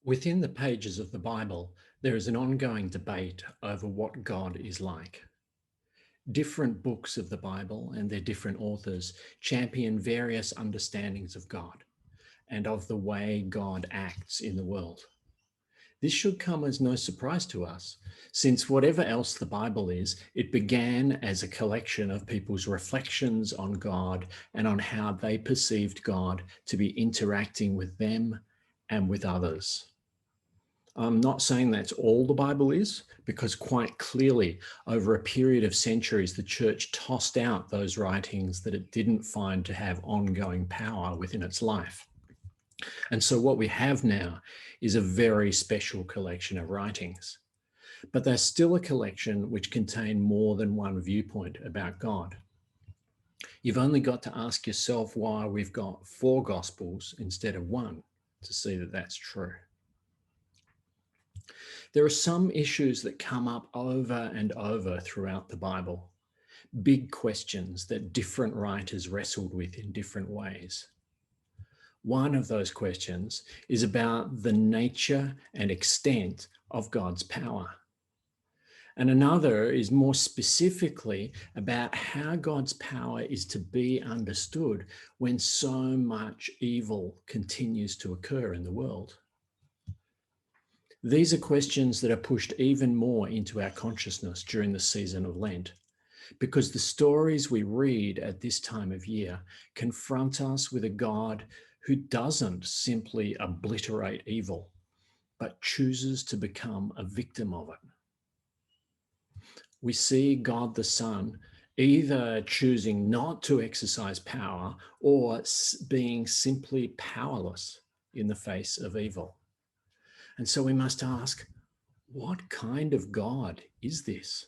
Within the pages of the Bible, there is an ongoing debate over what God is like. Different books of the Bible and their different authors champion various understandings of God and of the way God acts in the world. This should come as no surprise to us, since whatever else the Bible is, it began as a collection of people's reflections on God and on how they perceived God to be interacting with them and with others. I'm not saying that's all the Bible is, because quite clearly, over a period of centuries, the church tossed out those writings that it didn't find to have ongoing power within its life. And so what we have now is a very special collection of writings. But they're still a collection which contain more than one viewpoint about God. You've only got to ask yourself why we've got 4 Gospels instead of 1 to see that that's true. There are some issues that come up over and over throughout the Bible, big questions that different writers wrestled with in different ways. One of those questions is about the nature and extent of God's power. And another is more specifically about how God's power is to be understood when so much evil continues to occur in the world. These are questions that are pushed even more into our consciousness during the season of Lent, because the stories we read at this time of year confront us with a God who doesn't simply obliterate evil, but chooses to become a victim of it. We see God the Son either choosing not to exercise power or being simply powerless in the face of evil. And so we must ask, what kind of God is this?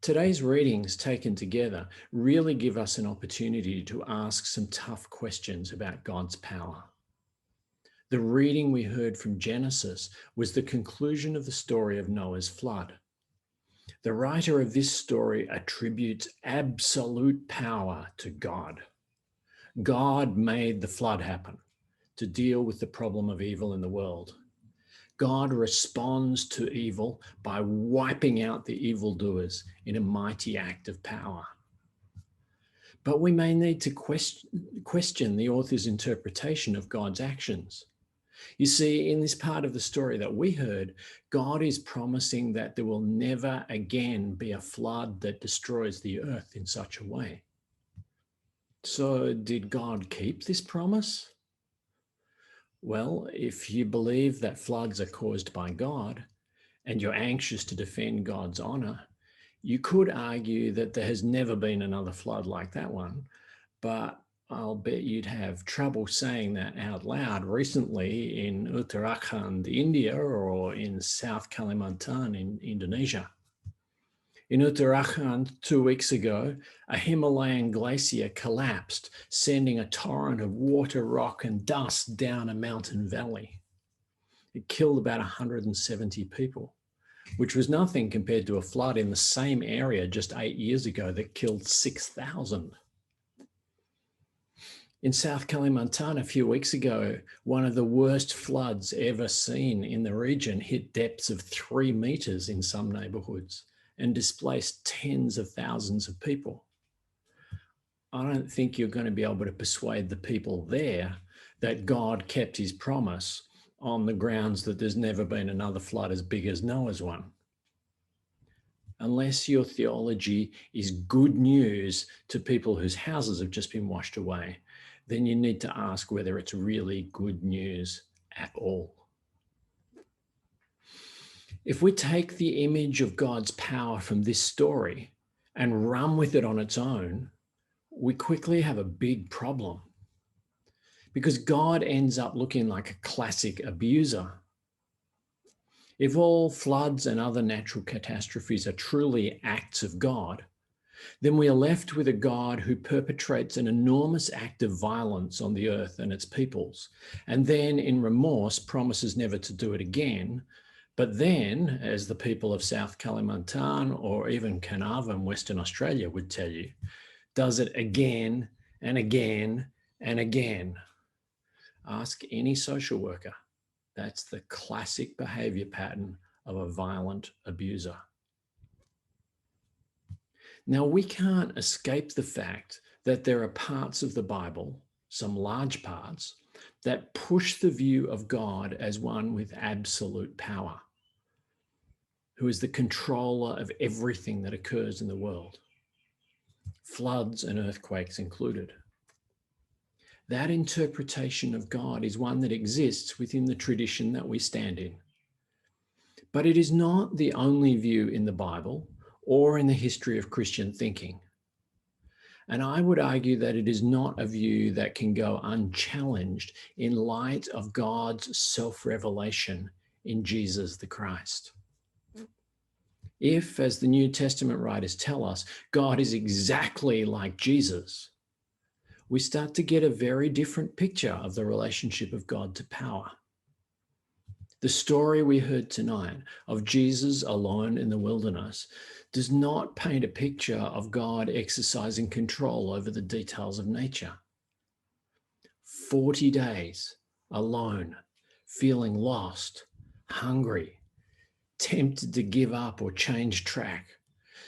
Today's readings taken together really give us an opportunity to ask some tough questions about God's power. The reading we heard from Genesis was the conclusion of the story of Noah's flood. The writer of this story attributes absolute power to God. God made the flood happen to deal with the problem of evil in the world. God responds to evil by wiping out the evildoers in a mighty act of power. But we may need to question the author's interpretation of God's actions. You see, in this part of the story that we heard, God is promising that there will never again be a flood that destroys the earth in such a way. So, did God keep this promise? Well, if you believe that floods are caused by God and you're anxious to defend God's honor, you could argue that there has never been another flood like that one, but I'll bet you'd have trouble saying that out loud recently in Uttarakhand, India, or in South Kalimantan in Indonesia. In Uttarakhand 2 weeks ago, a Himalayan glacier collapsed, sending a torrent of water, rock, and dust down a mountain valley. It killed about 170 people, which was nothing compared to a flood in the same area just 8 years ago that killed 6,000. In South Kalimantan a few weeks ago, one of the worst floods ever seen in the region hit depths of 3 meters in some neighborhoods and displaced tens of thousands of people. I don't think you're going to be able to persuade the people there that God kept his promise on the grounds that there's never been another flood as big as Noah's one. Unless your theology is good news to people whose houses have just been washed away, then you need to ask whether it's really good news at all. If we take the image of God's power from this story and run with it on its own, we quickly have a big problem, because God ends up looking like a classic abuser. If all floods and other natural catastrophes are truly acts of God, then we are left with a God who perpetrates an enormous act of violence on the earth and its peoples, and then in remorse promises never to do it again. But then, as the people of South Kalimantan or even Carnarvon, Western Australia would tell you, does it again and again and again. Ask any social worker. That's the classic behavior pattern of a violent abuser. Now, we can't escape the fact that there are parts of the Bible, some large parts, that push the view of God as one with absolute power, who is the controller of everything that occurs in the world, floods and earthquakes included. That interpretation of God is one that exists within the tradition that we stand in. But it is not the only view in the Bible or in the history of Christian thinking. And I would argue that it is not a view that can go unchallenged in light of God's self-revelation in Jesus the Christ. If, as the New Testament writers tell us, God is exactly like Jesus, we start to get a very different picture of the relationship of God to power. The story we heard tonight of Jesus alone in the wilderness does not paint a picture of God exercising control over the details of nature. 40 days alone, feeling lost, hungry, tempted to give up or change track,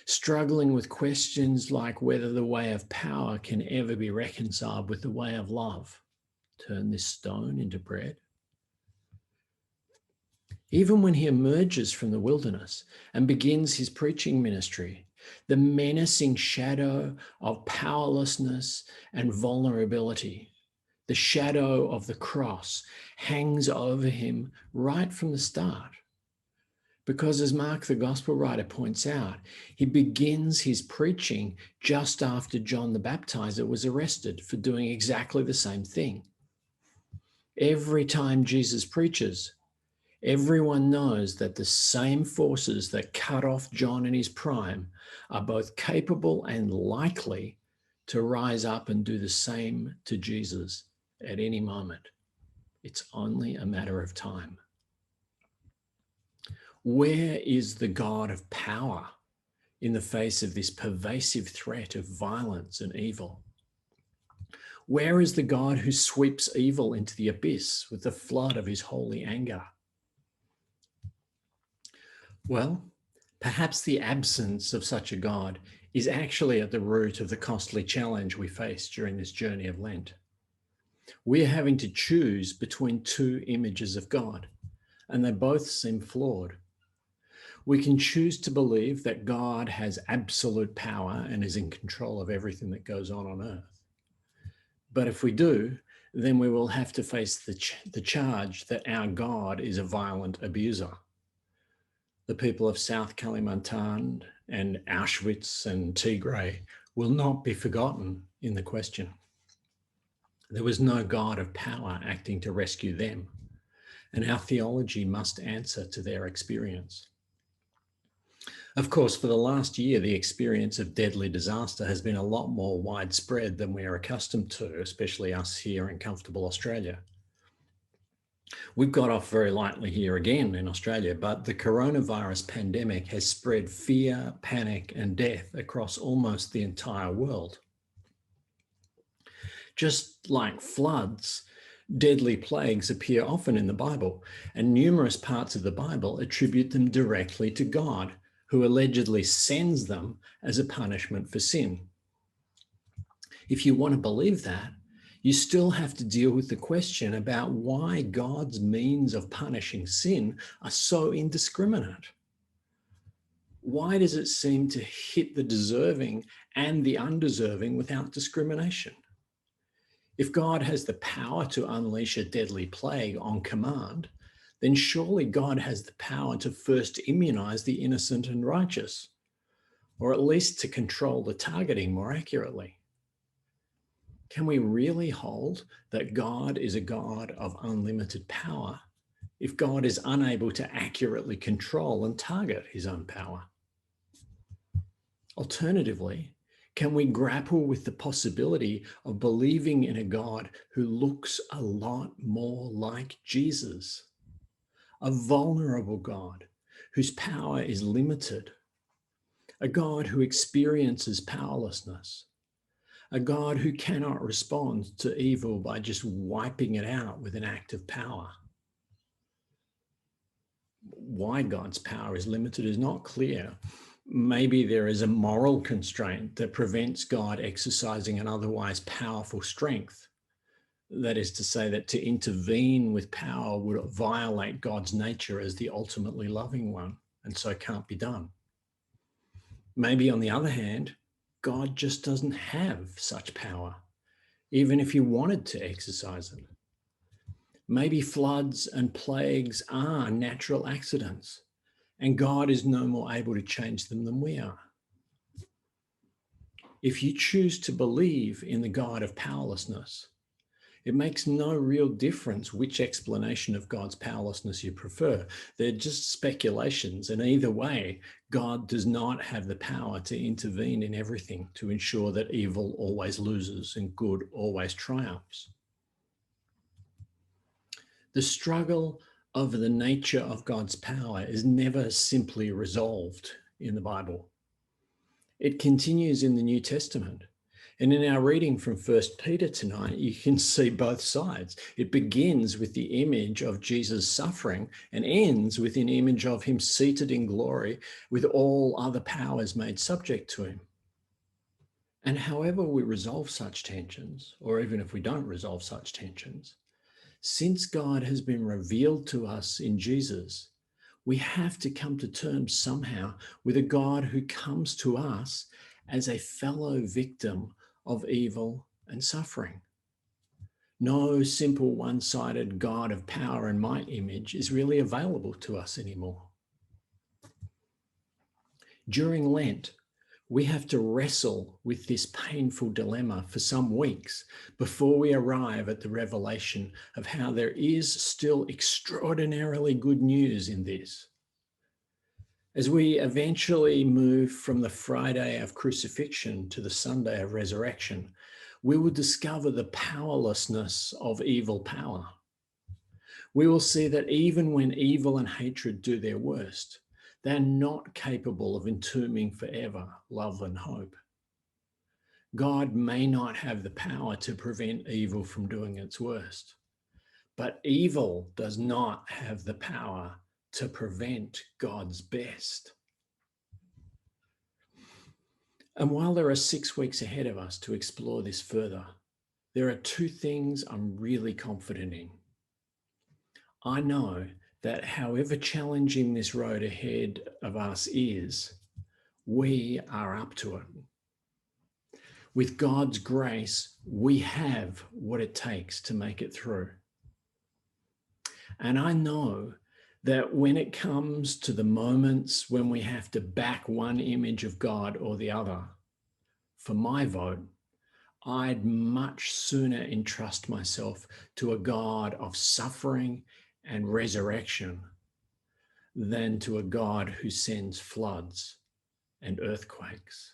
struggling with questions like whether the way of power can ever be reconciled with the way of love. Turn this stone into bread. Even when he emerges from the wilderness and begins his preaching ministry, the menacing shadow of powerlessness and vulnerability, the shadow of the cross, hangs over him right from the start. Because as Mark the Gospel writer points out, he begins his preaching just after John the Baptizer was arrested for doing exactly the same thing. Every time Jesus preaches, everyone knows that the same forces that cut off John in his prime are both capable and likely to rise up and do the same to Jesus at any moment. It's only a matter of time. Where is the God of power in the face of this pervasive threat of violence and evil? Where is the God who sweeps evil into the abyss with the flood of his holy anger? Well, perhaps the absence of such a God is actually at the root of the costly challenge we face during this journey of Lent. We're having to choose between two images of God, and they both seem flawed. We can choose to believe that God has absolute power and is in control of everything that goes on earth. But if we do, then we will have to face the charge that our God is a violent abuser. The people of South Kalimantan and Auschwitz and Tigray will not be forgotten in the question. There was no God of power acting to rescue them, and our theology must answer to their experience. Of course, for the last year, the experience of deadly disaster has been a lot more widespread than we are accustomed to, especially us here in comfortable Australia. We've got off very lightly here again in Australia, but the coronavirus pandemic has spread fear, panic, and death across almost the entire world. Just like floods, deadly plagues appear often in the Bible, and numerous parts of the Bible attribute them directly to God, who allegedly sends them as a punishment for sin. If you want to believe that, you still have to deal with the question about why God's means of punishing sin are so indiscriminate. Why does it seem to hit the deserving and the undeserving without discrimination? If God has the power to unleash a deadly plague on command, then surely God has the power to first immunize the innocent and righteous, or at least to control the targeting more accurately. Can we really hold that God is a God of unlimited power if God is unable to accurately control and target his own power? Alternatively, can we grapple with the possibility of believing in a God who looks a lot more like Jesus? A vulnerable God whose power is limited, a God who experiences powerlessness, a God who cannot respond to evil by just wiping it out with an act of power. Why God's power is limited is not clear. Maybe there is a moral constraint that prevents God exercising an otherwise powerful strength. That is to say, that to intervene with power would violate God's nature as the ultimately loving one, and so can't be done. Maybe, on the other hand, God just doesn't have such power, even if he wanted to exercise it. Maybe floods and plagues are natural accidents, and God is no more able to change them than we are. If you choose to believe in the God of powerlessness, it makes no real difference which explanation of God's powerlessness you prefer. They're just speculations, and either way, God does not have the power to intervene in everything to ensure that evil always loses and good always triumphs. The struggle over the nature of God's power is never simply resolved in the Bible. It continues in the New Testament. And in our reading from 1 Peter tonight, you can see both sides. It begins with the image of Jesus suffering and ends with an image of him seated in glory with all other powers made subject to him. And however we resolve such tensions, or even if we don't resolve such tensions, since God has been revealed to us in Jesus, we have to come to terms somehow with a God who comes to us as a fellow victim of evil and suffering. No simple one-sided God of power and might image is really available to us anymore. During Lent, we have to wrestle with this painful dilemma for some weeks before we arrive at the revelation of how there is still extraordinarily good news in this. As we eventually move from the Friday of crucifixion to the Sunday of resurrection, we will discover the powerlessness of evil power. We will see that even when evil and hatred do their worst, they're not capable of entombing forever love and hope. God may not have the power to prevent evil from doing its worst, but evil does not have the power to prevent God's best. And while there are 6 weeks ahead of us to explore this further, there are 2 things I'm really confident in. I know that however challenging this road ahead of us is, we are up to it. With God's grace, we have what it takes to make it through. And I know that when it comes to the moments when we have to back one image of God or the other, for my vote, I'd much sooner entrust myself to a God of suffering and resurrection than to a God who sends floods and earthquakes.